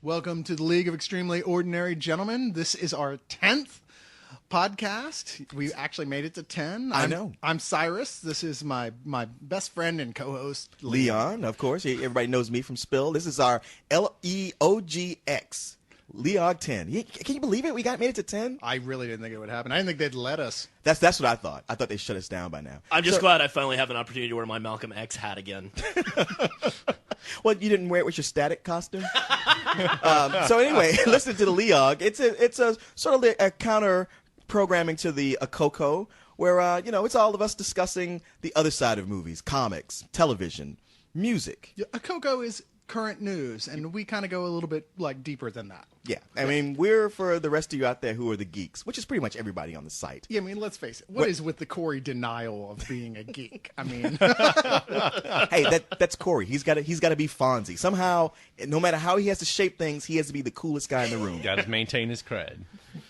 Welcome to the League of Extremely Ordinary Gentlemen. This is our 10th podcast. We actually made it to 10. I know. I'm Cyrus. This is my best friend and co-host, Leon, of course. Everybody knows me from Spill. This is our LEOGX. Leog 10. Can you believe it? We made it to 10? I really didn't think it would happen. I didn't think they'd let us. That's what I thought. I thought they shut us down by now. I'm just glad I finally have an opportunity to wear my Malcolm X hat again. Well, you didn't wear it with your static costume? So anyway, listen to the Leog. It's a sort of a counter programming to the Coco, where it's all of us discussing the other side of movies, comics, television, music. Yeah, Coco is current news, and we kind of go a little bit deeper than that. Yeah, I mean, we're for the rest of you out there who are the geeks, which is pretty much everybody on the site. Yeah, I mean, let's face it. What is with the Corey denial of being a geek? I mean, hey, that's Corey. He's got to be Fonzie. Somehow, no matter how he has to shape things, he has to be the coolest guy in the room. Got to maintain his cred.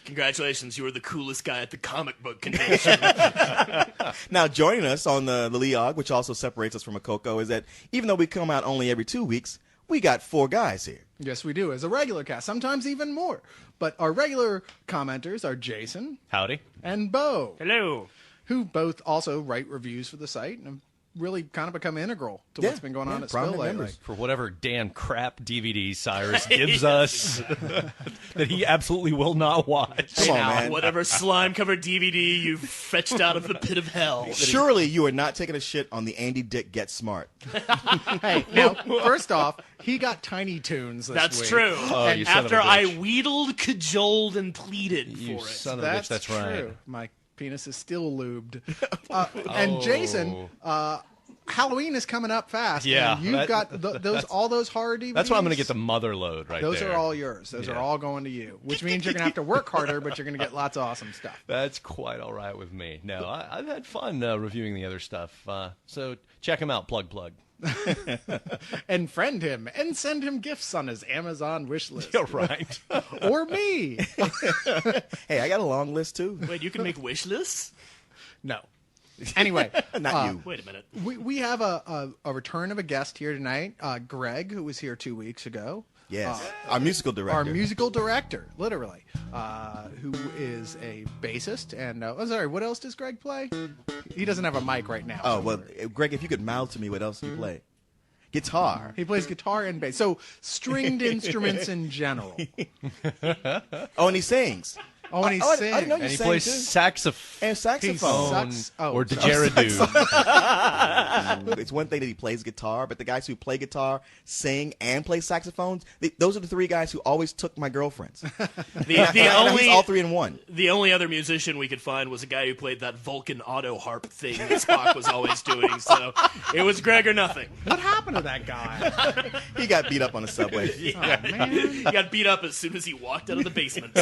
Congratulations, you were the coolest guy at the comic book convention. Now, joining us on the Leog, which also separates us from a Coco, is that even though we come out only every 2 weeks, we got 4 guys here. Yes, we do, as a regular cast, sometimes even more. But our regular commenters are Jason. Howdy. And Beau. Hello. Who both also write reviews for the site and have really kind of become integral to what's been going on at Spill lately. For whatever damn crap DVD Cyrus gives us that he absolutely will not watch. Come on, man. Whatever slime-covered DVD you fetched out of the pit of hell. Surely you are not taking a shit on the Andy Dick Get Smart. Hey, now, first off, he got Tiny Toons this week. That's true. Oh, and you son of after a I bitch. wheedled, cajoled, and pleaded You for it. son of a bitch, that's true. right. My penis is still lubed. And Jason, Halloween is coming up fast. Yeah, and you've got all those horror DVDs. That's why I'm going to get the mother load right Those there. are all yours. Those are all going to you, which means you're going to have to work harder, but you're going to get lots of awesome stuff. That's quite all right with me. No, I've had fun reviewing the other stuff. So check him out, plug. And friend him and send him gifts on his Amazon wish list. Yeah, right. Or me. Hey, I got a long list, too. Wait, you can make wish lists? No. Anyway, Not you. Wait a minute. we have a return of a guest here tonight, Greg, who was here 2 weeks ago. Yes, our musical director. Our musical director, literally, who is a bassist. And sorry, what else does Greg play? He doesn't have a mic right now. Oh, well, Greg, if you could mouth to me, what else do you play? Guitar. He plays guitar and bass. So stringed instruments in general. Oh, and he sings. Oh, and he I sings. didn't know you And he sang, plays too. saxophone. And saxophone. Or didgeridoo. It's one thing that he plays guitar, but the guys who play guitar, sing, and play saxophones, those are the 3 guys who always took my girlfriends. He's all 3 in one. The only other musician we could find was a guy who played that Vulcan auto harp thing that Spock was always doing. So it was Greg or nothing. What happened to that guy? He got beat up on the subway. Oh, man. He got beat up as soon as he walked out of the basement.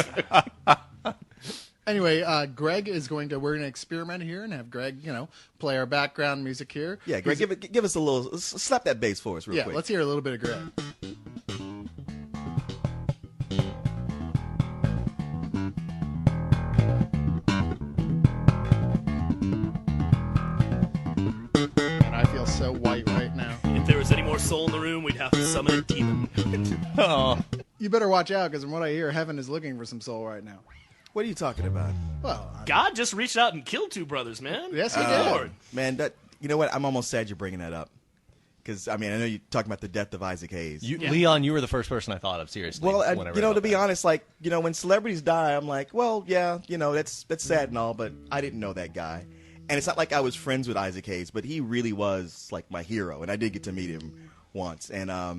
Anyway, Greg is we're going to experiment here and have Greg, play our background music here. Yeah, Greg, give us a little, slap that bass for us real quick. Let's hear a little bit of Greg. And I feel so white right now. If there was any more soul in the room, we'd have to summon a demon. Oh, You better watch out, because from what I hear, heaven is looking for some soul right now. What are you talking about? Well, God just reached out and killed 2 brothers, man. Yes, he Good did. Lord. Man, you know what? I'm almost sad you're bringing that up. Because, I know you're talking about the death of Isaac Hayes. Leon, you were the first person I thought of, seriously. Well, when I read about to be that. honest, when celebrities die, I'm like, well, yeah, that's sad and all, but I didn't know that guy. And it's not like I was friends with Isaac Hayes, but he really was, my hero, and I did get to meet him once. And, I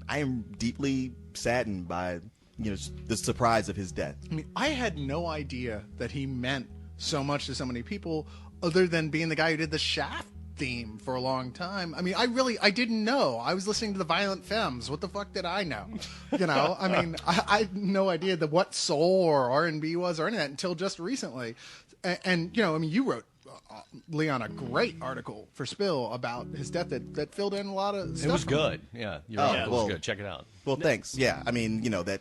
am deeply saddened by, the surprise of his death. I mean, I had no idea that he meant so much to so many people other than being the guy who did the Shaft theme for a long time. I mean, I didn't know. I was listening to the Violent Femmes. What the fuck did I know? I mean, I had no idea what soul or R&B was or any of that until just recently. And you wrote, Leon, a great article for Spill about his death that filled in a lot of stuff. It was good. Yeah, you're right. It was well, good. Check it out. Well, thanks. Yeah, I mean, that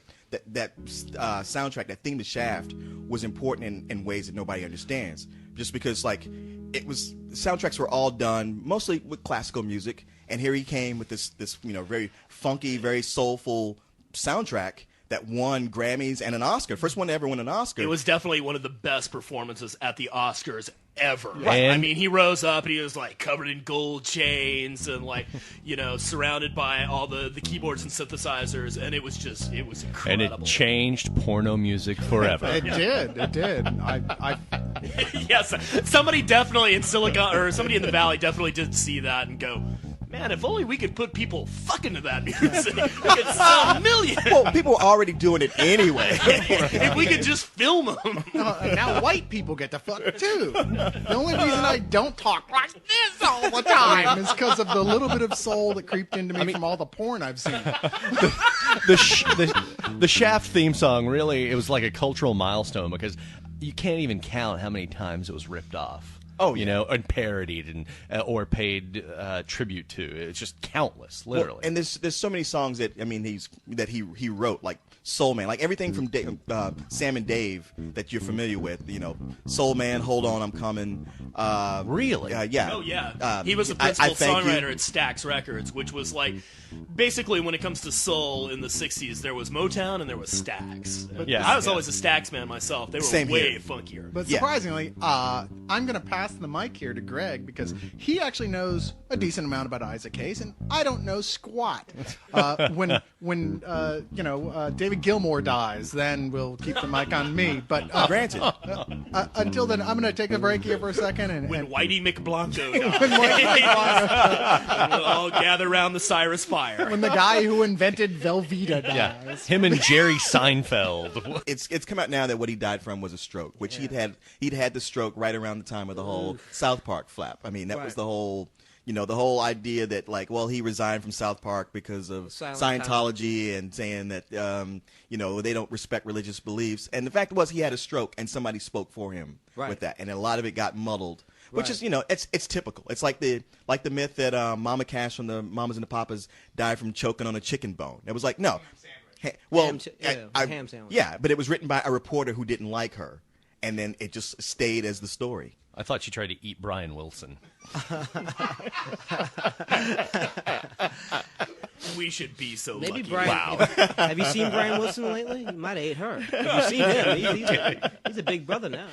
soundtrack, that theme to Shaft, was important in ways that nobody understands. Just because, soundtracks were all done mostly with classical music, And here he came with this very funky, very soulful soundtrack that won Grammys and an Oscar. First one to ever win an Oscar. It was definitely one of the best performances at the Oscars ever. Right. I mean, he rose up and he was like covered in gold chains and like, surrounded by all the keyboards and synthesizers, and it was incredible. And it changed porno music forever. It did. Yes, somebody definitely in somebody in the Valley definitely did see that and go, man, if only we could put people fucking to that music, we could sell millions. Well, people were already doing it anyway. If we could just film them. Now white people get to fuck too. The only reason I don't talk like this all the time is because of the little bit of soul that creeped into me from all the porn I've seen. The Shaft theme song, really, it was like a cultural milestone because you can't even count how many times it was ripped off. Oh, yeah. And parodied and or paid tribute to. It's just countless, literally. Well, and there's so many songs that he wrote, like Soul Man, like everything from Sam and Dave that you're familiar with. Soul Man, Hold On, I'm Coming. Really? Yeah. Oh yeah. He was the principal Thank You. songwriter at Stax Records, which was like basically when it comes to soul in the '60s, there was Motown and there was Stax. Yeah. I was always a Stax man myself. They were Same way here. funkier. But Yeah. surprisingly, I'm going to pass the mic here to Greg because he actually knows a decent amount about Isaac Hayes, and I don't know squat. When David Gilmour dies, then we'll keep the mic on me. But Granted. until then, I'm going to take a break here for a second. And When Whitey McBlanco died, we'll all gather around the Cyrus fire. when the guy who invented Velveeta dies. Yeah, him and Jerry Seinfeld. It's come out now that what he died from was a stroke, which he'd had the stroke right around the time of the whole South Park flap. I mean, that was the whole the whole idea that he resigned from South Park because of Scientology and saying that they don't respect religious beliefs. And the fact was he had a stroke and somebody spoke for him with that, and a lot of it got muddled. Which is, it's typical. It's like the myth that Mama Cash from the Mamas and the Papas died from choking on a chicken bone. It was like, no. Ham sandwich. Yeah, but it was written by a reporter who didn't like her, and then it just stayed as the story. I thought she tried to eat Brian Wilson. We should be so Maybe lucky. Brian. Wow. Have you seen Brian Wilson lately? You might have ate her. Have you seen him? He's a big brother now.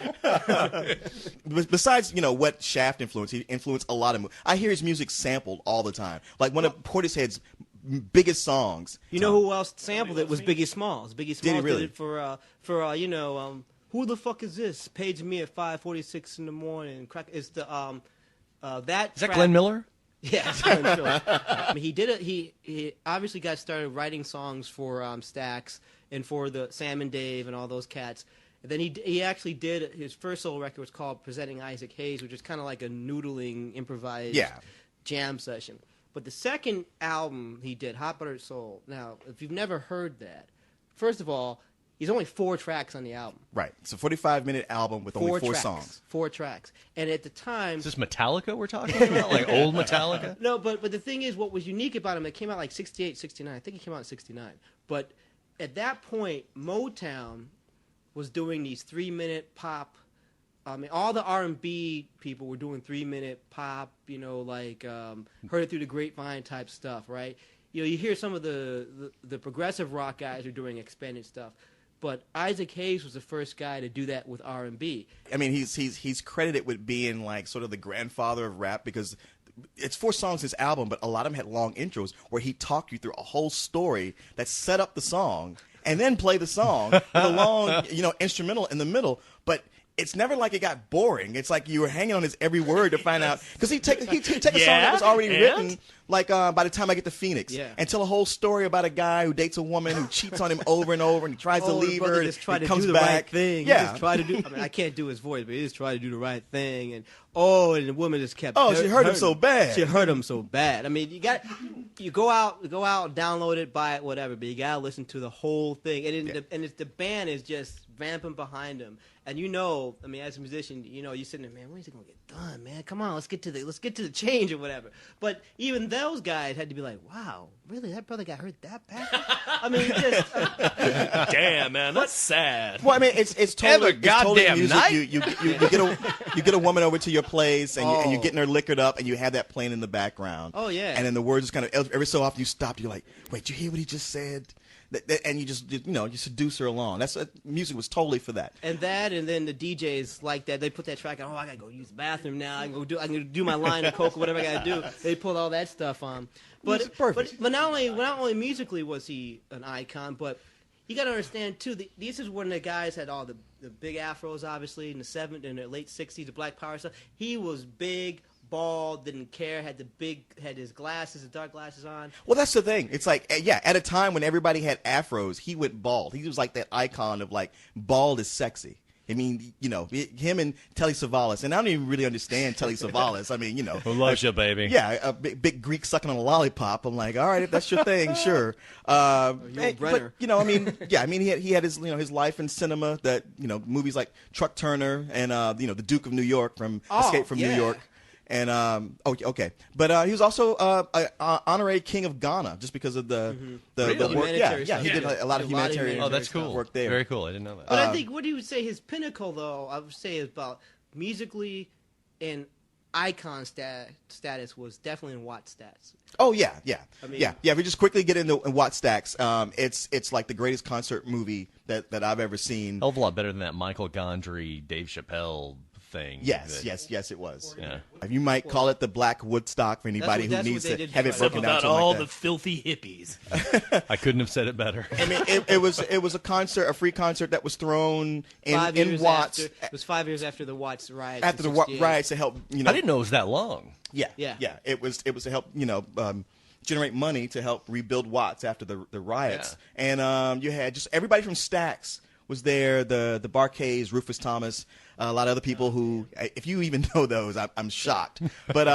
Besides, what Shaft influenced, he influenced a lot of. I hear his music sampled all the time. Like one of Portishead's biggest songs. You know who else sampled it was Biggie Smalls. Biggie Smalls really? did it for who the fuck is this? Page me at 5:46 in the morning. It's the that. Is that Glenn Miller? Yeah, sure. I mean, he did it. He obviously got started writing songs for Stax and for the Sam and Dave and all those cats. And then he actually did his first solo record was called Presenting Isaac Hayes, which is kind of like a noodling improvised jam session. But the second album he did, Hot Buttered Soul. Now, if you've never heard that, first of all, he's only 4 tracks on the album. Right. It's a 45-minute album with only 4 songs. 4 tracks. And at the time... Is this Metallica we're talking about? Like old Metallica? No, but the thing is, what was unique about him, it came out like 68, 69. I think it came out in 69. But at that point, Motown was doing these 3-minute pop... I mean, all the R&B people were doing 3-minute pop, Heard It Through the Grapevine type stuff, right? You hear some of the progressive rock guys are doing expanded stuff. But Isaac Hayes was the first guy to do that with R&B. I mean, he's credited with being like sort of the grandfather of rap because it's 4 songs his album, but a lot of them had long intros where he talked you through a whole story that set up the song and then play the song with a long, instrumental in the middle. But it's never like it got boring. It's like you were hanging on his every word to find out because he'd take a song that was already written, like By the Time I Get to Phoenix, and tell a whole story about a guy who dates a woman who cheats on him over and over, and he tries to leave her, and he comes do the back. right thing. Yeah, He just tried to do. I mean, I can't do his voice, but he just tried to do the right thing, and the woman just kept. She hurt him so bad. She hurt him so bad. I mean, you go out, download it, buy it, whatever, but you gotta listen to the whole thing, and the band is just vamping behind him. And I mean, as a musician, you're sitting there, man, when is it gonna get done, man? Come on, let's get to the change or whatever. But even those guys had to be like, wow, really, that brother got hurt that bad? I mean, just Damn, man, that's sad. Well, I mean, it's totally, Every it's totally goddamn music. night. You get a woman over to your place and you're Oh. getting her liquored up and you have that playing in the background. Oh, yeah. And then the words just kind of every so often you stop. You're like, wait, did you hear what he just said? And you just you seduce her along. That's music was totally for that. and then the DJs like that. They put that track on. Oh, I gotta go use the bathroom now. I can do my line of coke or whatever I gotta do. They put all that stuff on. It's perfect. But not only musically was he an icon, but you gotta understand too. This is when the guys had all the big afros, obviously in the late '60s, the Black Power stuff. He was big, bald, didn't care, had his glasses, the dark glasses on. Well, that's the thing. It's like, yeah, at a time when everybody had afros, he went bald. He was like that icon of like, bald is sexy. I mean, him and Telly Savalas, and I don't even really understand Telly Savalas. I mean, Who loves you, baby? yeah, a big Greek sucking on a lollipop. I'm like, all right, if that's your thing, sure. But Brenner. I mean, yeah, I mean, he had his his life in cinema. That movies like Truck Turner and the Duke of New York from Escape from New yeah. York. And okay, but he was also an honorary king of Ghana just because of the work. Yeah, Humanitarian yeah, he stuff. did a lot of humanitarian. Oh, that's cool. Work there. Very cool. I didn't know that. But I think what he would say his pinnacle, though, I would say is about musically and icon status was definitely in Watt stats. Oh yeah, yeah, mean- yeah. If we just quickly get into Watt Stacks, it's like the greatest concert movie that I've ever seen. Hell of a lot better than that Michael Gondry, Dave Chappelle thing. Yes, that- yes, it was. Yeah. You might call it the Black Woodstock for anybody That's who what needs they to did have it for- Except broken down without to all like the that. filthy hippies. I couldn't have said it better. I mean, it was a concert, a free concert that was thrown in Years Watts It was 5 years after the Watts riots. after in the 68. riots to help. I didn't know it was that long. Yeah, Yeah. It was to help generate money to help rebuild Watts after the riots, and you had just everybody from Stax was there. The Barkays, Rufus Thomas, a lot of other people who, if you even know those, I'm shocked. But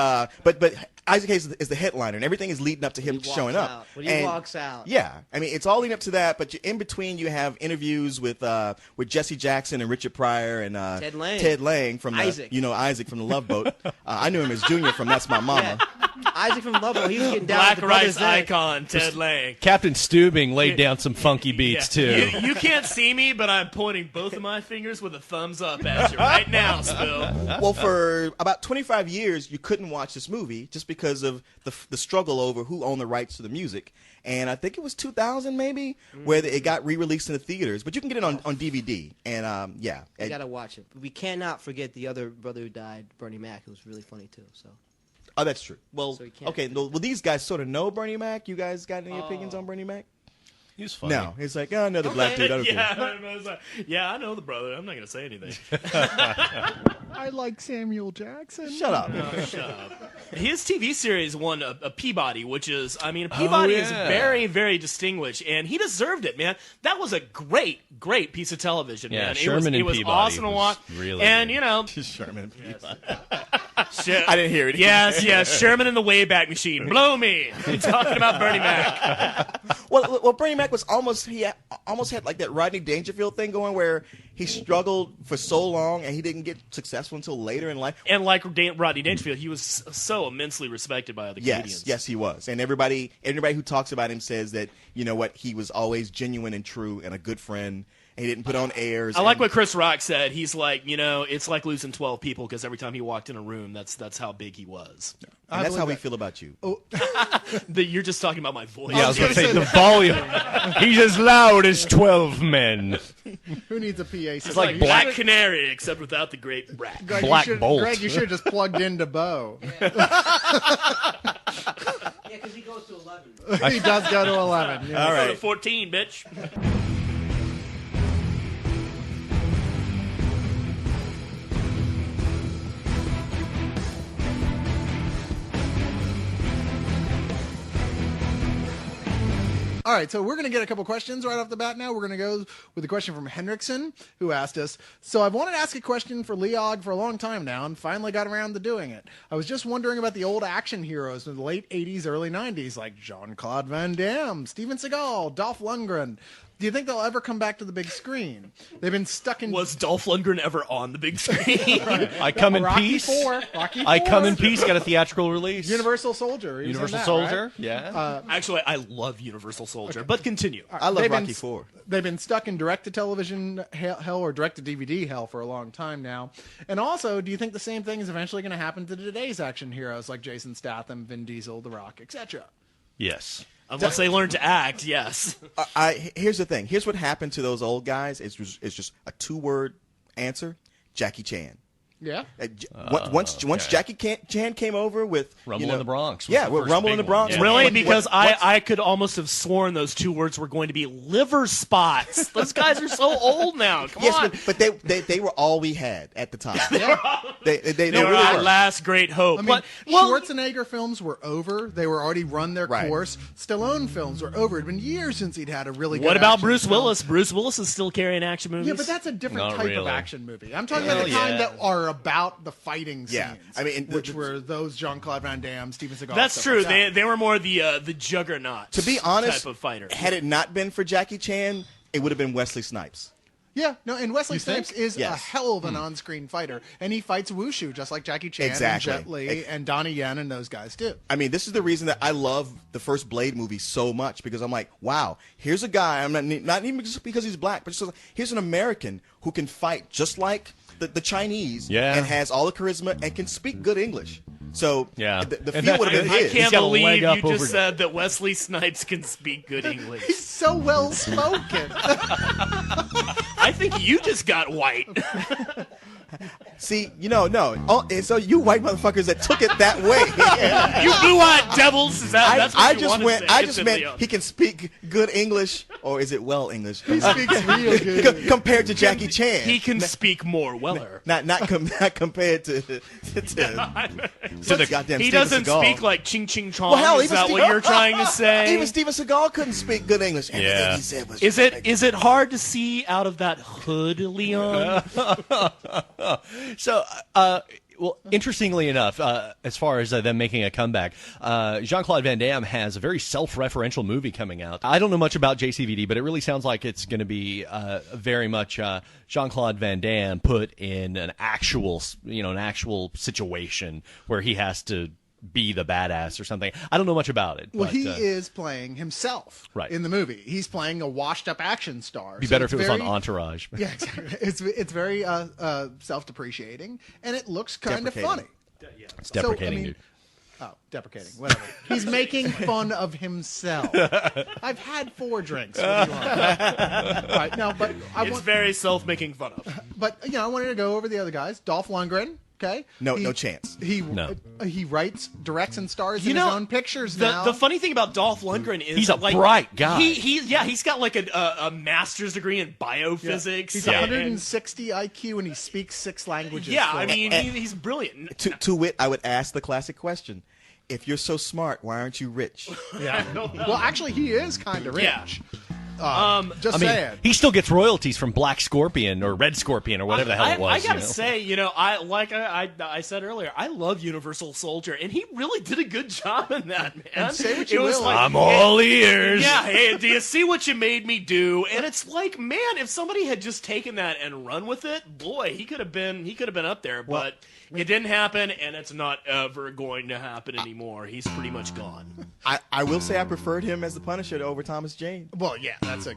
Isaac Hayes is the headliner, and everything is leading up to him When he walks showing up. out. When he And- walks out. Yeah, I mean it's all leading up to that. But in between, you have interviews with Jesse Jackson and Richard Pryor and Ted Lang. from Isaac. Isaac from the Love Boat. I knew him as Junior from That's My Mama. Isaac from Lobo, he was getting down Black with the rice brothers there. icon Ted Lang. Captain Steubing laid down some funky beats, Yeah. too. You can't see me, but I'm pointing both of my fingers with a thumbs up at you right now, Spill. Well, for about 25 years, you couldn't watch this movie just because of the struggle over who owned the rights to the music. And I think it was 2000 maybe where it got re-released in the theaters. But you can get it on DVD. And yeah. You gotta watch it. We cannot forget the other brother who died, Bernie Mac, who was really funny too. So Oh, that's true. Well, So you can't- okay. Well, these guys sort of know Bernie Mac. You guys got any opinions on Bernie Mac? He was funny. No. It's like, oh, another black dude. I don't care. I was like, yeah, I know the brother. I'm not going to say anything. I like Samuel Jackson. Shut up. Shut up. His TV series won a Peabody, which is, I mean, Peabody is yeah. very, very distinguished, and he deserved it, man. That was a great, great piece of television, Yeah, man. Sherman it and was Peabody awesome to was watch. really and, good. you know, Sherman. I didn't hear it. Yes, Sherman and the Wayback Machine. Blow me. I'm talking about Bernie Mac. Well, Bernie Mac was almost had like that Rodney Dangerfield thing going where he struggled for so long and he didn't get successful until later in life. And like Rodney Dangerfield, he was so immensely respected by other comedians. Yes, he was. And everybody who talks about him says that, you know what, he was always genuine and true and a good friend. And he didn't put on airs. I like what Chris Rock said. He's like, you know, it's like losing 12 people because every time he walked in a room, that's how big he was. And that's how we feel about you. You're just talking about my voice. Yeah, I was going to say, the volume. He's as loud as 12 men. Who needs a PA system? It's like You Black should- Canary, except without the great rat. Greg, Black you should, Bolt. Greg, you should have just plugged into Beau. yeah, because he goes to 11. He does go to 11. Yeah. All Go to right. 14, bitch. All right, so we're going to get a couple questions right off the bat now. We're going to go with a question from Henriksen, who asked us, so I've wanted to ask a question for Leog for a long time now and finally got around to doing it. I was just wondering about the old action heroes in the late 80s, early 90s, like Jean-Claude Van Damme, Steven Seagal, Dolph Lundgren. Do you think they'll ever come back to the big screen? They've been stuck in. Was Dolph Lundgren ever on the big screen? I come in Rocky peace. Rocky I IV. come in peace. Got a theatrical release. Universal Soldier. He was in Universal that, Soldier. right? Yeah. Actually, I love Universal Soldier, but continue. I love They've been- Rocky 4. They've been stuck in direct-to-television hell or direct-to-DVD hell for a long time now. And also, do you think the same thing is eventually going to happen to today's action heroes like Jason Statham, Vin Diesel, The Rock, etc.? Yes. Unless they learn to act, yes. Here's the thing. Here's what happened to those old guys. It's just a 2-word answer: Jackie Chan. Yeah. Once Jackie Chan came over with Rumble in the Bronx was Yeah, the with first Rumble big in the one. Bronx. Yeah. Really? What- Because what- I could almost have sworn those 2 words were going to be liver spots. Those guys are so old now. Come Yes, on. but they were all we had at the time. They They really were our were. last great hope. I mean, but, well, Schwarzenegger films were over. They were already run their Right. course. Stallone films were over. It had been years since he'd had a really good what about action Bruce film. Willis? Bruce Willis is still carrying action movies. Yeah, but that's a different Not type of really. action movie. I'm talking about the Well, kind yeah. that are about the fighting scenes. Yeah. I mean, which were those Jean-Claude Van Damme, Steven Seagal. That's stuff true. like that. They were more the juggernaut. To be honest, type of fighter. had it not been for Jackie Chan, it would have been Wesley Snipes. Yeah, no, and Wesley Snipes is a Yes. hell of an on-screen fighter, and he fights wushu just like Jackie Chan Exactly. and Jet Li and Donnie Yen and those guys do. I mean, this is the reason that I love the first Blade movie so much, because I'm like, wow, here's a guy. I'm not even just because he's black, but just here's an American who can fight just like the Chinese, Yeah. and has all the charisma and can speak good English. So Yeah. the And field would have I been can't his. He's got a believe leg you up over- just said that Wesley Snipes can speak good English. He's so well spoken. I think you just got white. See, no. Oh, and so you white motherfuckers that took it that way. You blue-eyed devils. Is that? That's what I you just want went. to say, I isn't just it, meant Leon? he can speak good English, or is it well English? He speaks real good. Compared to Jackie Chan. He can speak more Weller. not compared to So goddamn he Steven doesn't Seagal. speak like ching ching chong. Well, hell, is even that Steve- what you're trying to say? Even Steven Seagal couldn't speak good English. Everything Yeah. he said was Is it hard to see out of that hood, Leon? So, well, interestingly enough, as far as them making a comeback, Jean-Claude Van Damme has a very self-referential movie coming out. I don't know much about JCVD, but it really sounds like it's going to be very much Jean-Claude Van Damme put in an actual situation where he has to be the badass or something. I don't know much about it. Well, but, he is playing himself Right. in the movie. He's playing a washed-up action star. Be So better it's if it was on very- Entourage. Yeah, exactly. It's very self-deprecating, and it looks kind of funny. It's deprecating, so, I mean, dude. Oh, deprecating. Whatever. He's making fun of himself. I've had 4 drinks. What do you want? All right, no, but It's very self-making fun of. But I wanted to go over the other guys. Dolph Lundgren. Okay. No chance. He writes, directs, and stars You in know, his own pictures now. The funny thing about Dolph Lundgren is He's a like, bright guy. He's got like a master's degree in biophysics. He's and- 160 IQ and he speaks 6 languages. Yeah, I fluently. mean he's brilliant. To wit, I would ask the classic question: if you're so smart, why aren't you rich? Yeah. Well, actually, he is kind of rich. Yeah. Just I mean, saying. he still gets royalties from Black Scorpion or Red Scorpion or whatever the hell it was. I gotta you know? say, I said earlier, I love Universal Soldier, and he really did a good job in that, man. And say what It you was will. like, I'm all ears. Yeah, hey, do you see what you made me do? And it's like, man, if somebody had just taken that and run with it, boy, he could have been up there. But it didn't happen, and it's not ever going to happen anymore. He's pretty much gone. I will say I preferred him as the Punisher over Thomas Jane. Well, yeah, that's a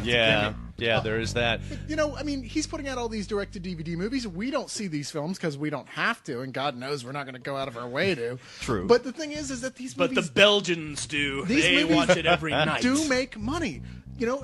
Yeah, there is that. I mean, he's putting out all these direct-to-DVD movies. We don't see these films because we don't have to, and God knows we're not going to go out of our way to. True. But the thing is that these But movies the Belgians do. These They movies watch it every night. do make money.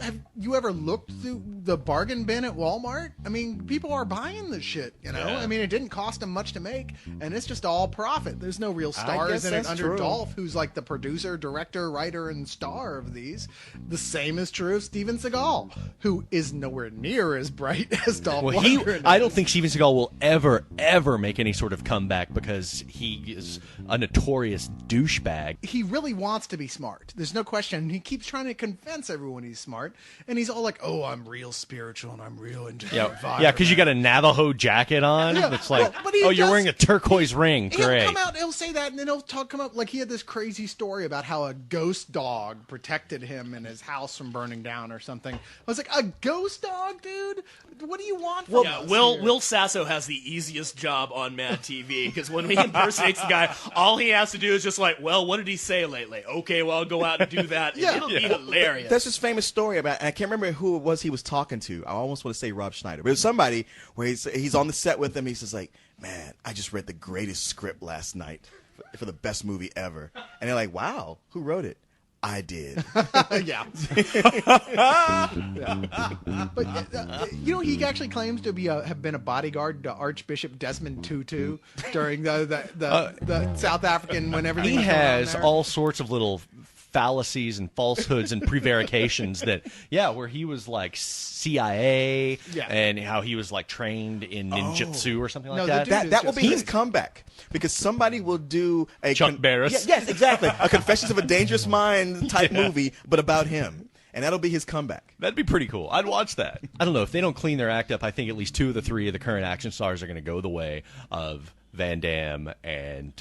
Have you ever looked through the bargain bin at Walmart? I mean, people are buying this shit, Yeah. I mean, it didn't cost them much to make, and it's just all profit. There's no real stars guess in it that's under true. Dolph, who's like the producer, director, writer, and star of these. The same is true of Steven Seagal, who is nowhere near as bright as Dolph Well, Lundgren. I don't think Steven Seagal will ever make any sort of comeback because he is a notorious douchebag. He really wants to be smart. There's no question. He keeps trying to convince everyone he's smart, and he's all like, "Oh, I'm real spiritual and I'm real into the Yeah, environment." because you got a Navajo jacket on. Yeah, It's like, well, but he oh, you're does- wearing a turquoise ring. He'll Great. come out, he'll say that, and then he'll come up like he had this crazy story about how a ghost dog protected him and his house from burning down or something. I was like, a ghost dog, dude? What do you want from Yeah, us Will here? Will Sasso has the easiest job on Mad TV because when he impersonates the guy, all he has to do is just like, well, what did he say lately? Okay, well, I'll go out and do that. And it'll be hilarious. There's this famous story about, and I can't remember who it was he was talking to. I almost want to say Rob Schneider, but it was somebody where he's on the set with him. He's just like, man, I just read the greatest script last night for the best movie ever. And they're like, wow, who wrote it? I did. Yeah. But he actually claims to be have been a bodyguard to Archbishop Desmond Tutu during the South African when everything He was going on has there. all sorts of little fallacies and falsehoods and prevarications where he was like CIA and how he was like trained in ninjutsu or something like No, that. the dude That will just- be his comeback because somebody will do a Chuck Barris. Yes, exactly. A Confessions of a Dangerous Mind type movie, but about him, and that'll be his comeback. That'd be pretty cool. I'd watch that. I don't know. If they don't clean their act up, I think at least 2 of the 3 of the current action stars are going to go the way of Van Damme and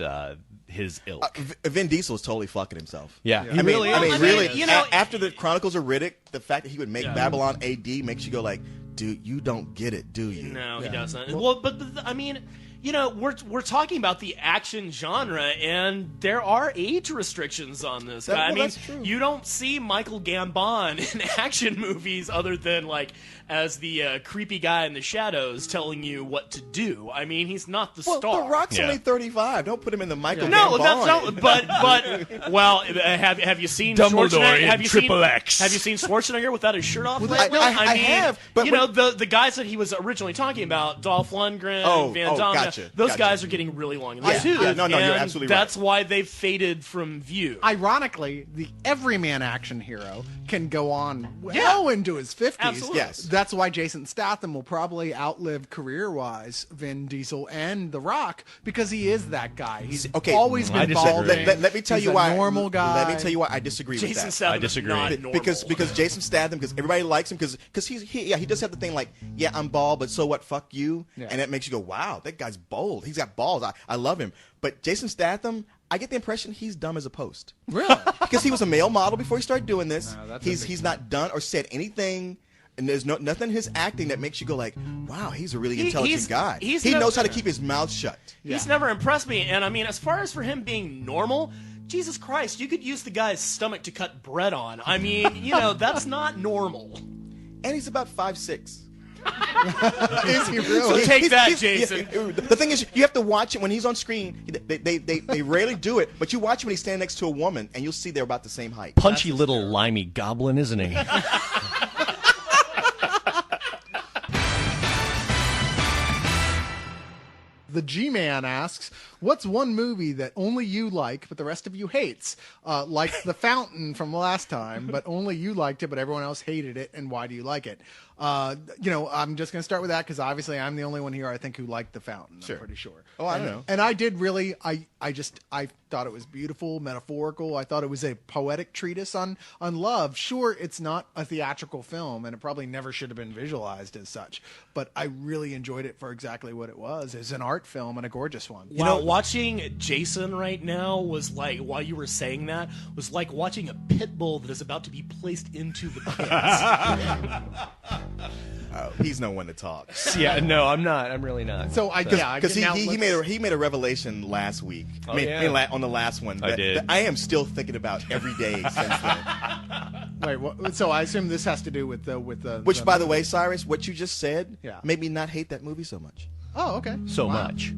his ilk. Vin Diesel is totally fucking himself. Yeah, I mean, is. really. You know- after the Chronicles of Riddick, the fact that he would make Babylon AD makes you go like, dude, you don't get it, do you? No, he doesn't. Well, but I mean, we're talking about the action genre, and there are age restrictions on this guy. I mean, that's true. you don't see Michael Gambon in action movies other than like as the creepy guy in the shadows telling you what to do. I mean, he's not the Well, star. The Rock's Yeah. only 35. Don't put him in the Michael No, Gambon. that's not. But well, have you seen Dumbledore Schwarzenegger? in Have you Triple seen X. Have you seen Schwarzenegger without his shirt off? Well, lately? I mean, have, but you know the guys that he was originally talking about, Dolph Lundgren, Van Damme. gotcha, Those gotcha. guys are getting really long in the Yeah, tooth. yeah, no, you're and absolutely right. That's why they've faded from view. Ironically, the everyman action hero can go on well into his 50s. Absolutely. Yes. That's why Jason Statham will probably outlive career-wise Vin Diesel and The Rock because he is that guy. He's Okay, always I been disagree. balding. Let me tell He's you a why. normal guy. Let me tell you why I disagree with Jason that. Statham I disagree. is not normal. Because Jason Statham, because everybody likes him, because he does have the thing like, yeah, I'm bald, but so what? Fuck you, Yeah. and that makes you go, wow, that guy's bold. He's got balls. I love him. But Jason Statham, I get the impression he's dumb as a post. Really? Because he was a male model before he started doing this. No, that's a big He's not done or said anything. And there's nothing in his acting that makes you go like, wow, he's a really intelligent guy. he's He no- knows how to keep his mouth shut. He's never impressed me, and I mean, as far as for him being normal, Jesus Christ, you could use the guy's stomach to cut bread on. I mean, that's not normal. And he's about 5'6". Is he really? So take He's- that, he's- Jason. The thing is, you have to watch it when he's on screen. They rarely do it, but you watch him when he's standing next to a woman, and you'll see they're about the same height. Punchy little limey goblin, isn't he? The G-Man asks, what's one movie that only you like, but the rest of you hates? Like The Fountain from last time, but only you liked it, but everyone else hated it, and why do you like it? I'm just going to start with that because obviously I'm the only one here, I think, who liked The Fountain. Sure. I'm pretty sure. Oh, I don't know. And I did really, I thought it was beautiful, metaphorical. I thought it was a poetic treatise on love. Sure, it's not a theatrical film, and it probably never should have been visualized as such. But I really enjoyed it for exactly what it was. It's an art film and a gorgeous one. Watching Jason right now was like, while you were saying that, was like watching a pit bull that is about to be placed into the pit. He's no one to talk. Yeah, no, I'm not. I'm really not. So Because now he let's- made a revelation last week. Oh, yeah. On the last one. I that- did. that I am still thinking about every day since then. Wait, so I assume this has to do with the Which, by the way, Cyrus, what you just said Yeah. made me not hate that movie so much. Oh, okay. so Wow. much.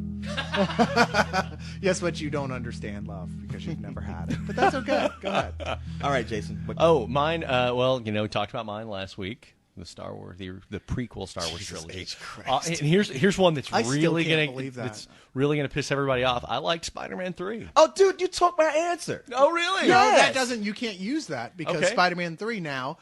Yes, but you don't understand love because you've never had it. But that's okay. Go ahead. All right, Jason. Oh, mine. Well, talked about mine last week. The Star Wars, the prequel Star Wars Jesus trilogy. H. Christ. And here's one that's I still really can't gonna believe that. that's really gonna piss everybody off. I liked Spider-Man 3. Oh, dude, you took my answer. Oh, really? No, Yes. that doesn't. You can't use that because Okay. Spider-Man 3 now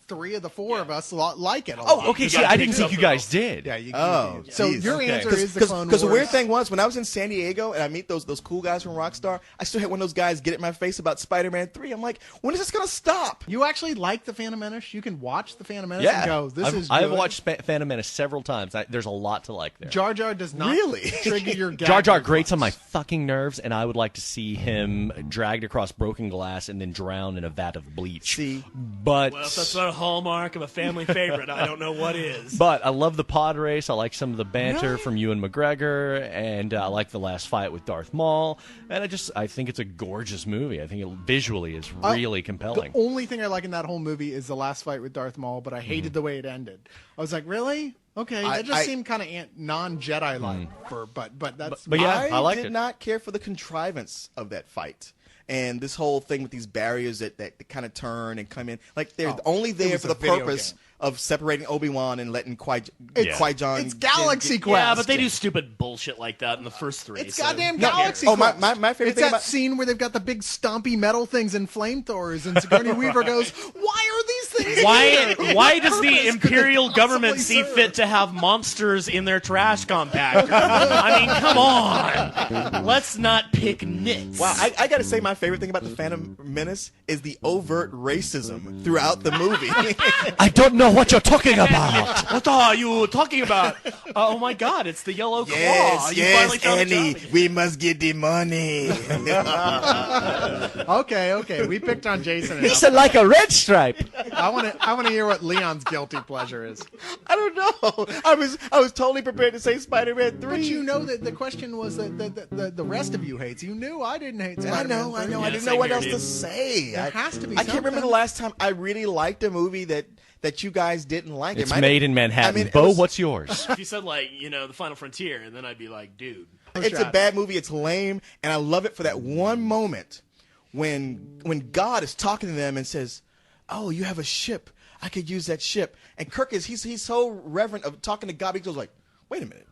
3 of the 4 of us like it a lot. Oh, okay. See, I didn't think you guys did. Yeah, you Oh, so geez. your Okay. answer is the Clone Wars. Because the weird thing was, when I was in San Diego and I meet those cool guys from Rockstar, I still had one of those guys get in my face about Spider-Man 3. I'm like, when is this going to stop? You actually like the Phantom Menace? You can watch the Phantom Menace Yeah. and go, this is I've good. watched Phantom Menace several times. There's a lot to like there. Jar Jar does not Really? trigger your gag Jar Jar reflex. grates on my fucking nerves, and I would like to see him dragged across broken glass and then drowned in a vat of bleach. See, But Well, if that's not a hallmark of a family favorite, I don't know what is. But I love the pod race. I like some of the banter from Ewan McGregor, and I like the last fight with Darth Maul. And I think it's a gorgeous movie. I think it visually is really compelling. The only thing I like in that whole movie is the last fight with Darth Maul, but I hated the way it ended. I was like, really? Okay, that just seemed kind of non-Jedi like. But that's. But yeah, I liked did it. not care for the contrivance of that fight. And this whole thing with these barriers that kind of turn and come in, like they're only there was for a the video purpose game. of separating Obi-Wan and letting Qui-Gon. It's Galaxy Quest. Yeah, but they do stupid bullshit like that in the first 3. It's so- goddamn No, Galaxy oh, Quest. my favorite It's thing that about scene where they've got the big stompy metal things and flamethrowers, and Sigourney Weaver goes, "Why are these things? here? Why does What the purpose could Imperial they government possibly see serve?" fit to have monsters in their trash compactor? I mean, come on. Let's not pick nits. Wow, I got to say, my favorite thing about the Phantom Menace is the overt racism throughout the movie. I don't know what you're talking about. What are you talking about? Oh my God, it's the yellow claw. You finally found a job. we must get the money. Okay, we picked on Jason. He's enough. like a red stripe. I want to hear what Leon's guilty pleasure is. I don't know. I was totally prepared to say Spider-Man 3. But you know that the question was that the rest of you hates. You knew I didn't hate And I Spider-Man. know. 3. I Yeah, didn't same know what here, else dude. to say. There has to be I can't remember the something. last time I really liked a movie that you guys didn't like. It's It might made have- in Manhattan. I mean, it Bo, was- what's yours? If you said like, the Final Frontier, and then I'd be like, dude. It's a bad movie. It's lame, and I love it for that one moment when God is talking to them and says, "Oh, you have a ship. I could use that ship." And Kirk he's so reverent of talking to God. He goes like, "Wait a minute,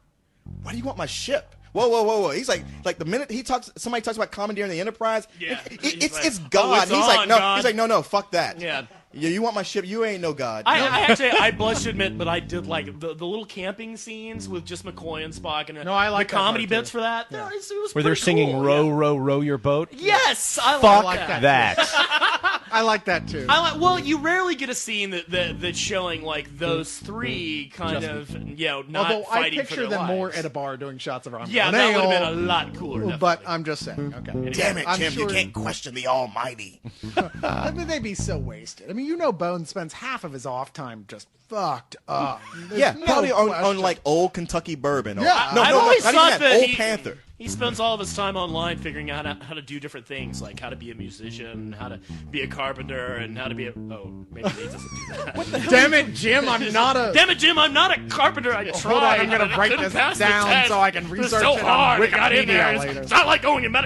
why do you want my ship?" Whoa. He's like the minute somebody talks about commandeering the Enterprise, Yeah. it's like, God. "Oh, it's he's on, like, no, God." he's like, no, fuck that. Yeah. You want my ship? You ain't no God. I blush to admit, but I did like the little camping scenes with just McCoy and Spock, and No, I like the that comedy part, bits too. for that. It was Where they're pretty singing cool, "Row, yeah. row, row your boat." Yes, I Fuck like that. I like that too. Well, you rarely get a scene that's showing like those three kind of not Although I fighting for picture their them more lives. at a bar doing shots of Ron. Yeah, that would have been a lot cooler. But I'm just saying. Okay. Damn it, I'm Jim! sure- You can't question the Almighty. I mean, they'd be so wasted. I mean, Bone spends half of his off time just fucked up. There's Yeah, no probably on question. like old Kentucky bourbon. Or, Yeah. no, I've no, always not even thought that. that Old Panther. He spends all of his time online figuring out how to do different things, like how to be a musician, how to be a carpenter, and how to be maybe he doesn't do that. Damn it, Jim! I'm not a. Damn it, Jim! I'm not a carpenter. I tried. Hold on, I'm gonna but I write couldn't this pass the down test. so I can It was research so it on hard. I got in Wikipedia there. later. It's not like going in medical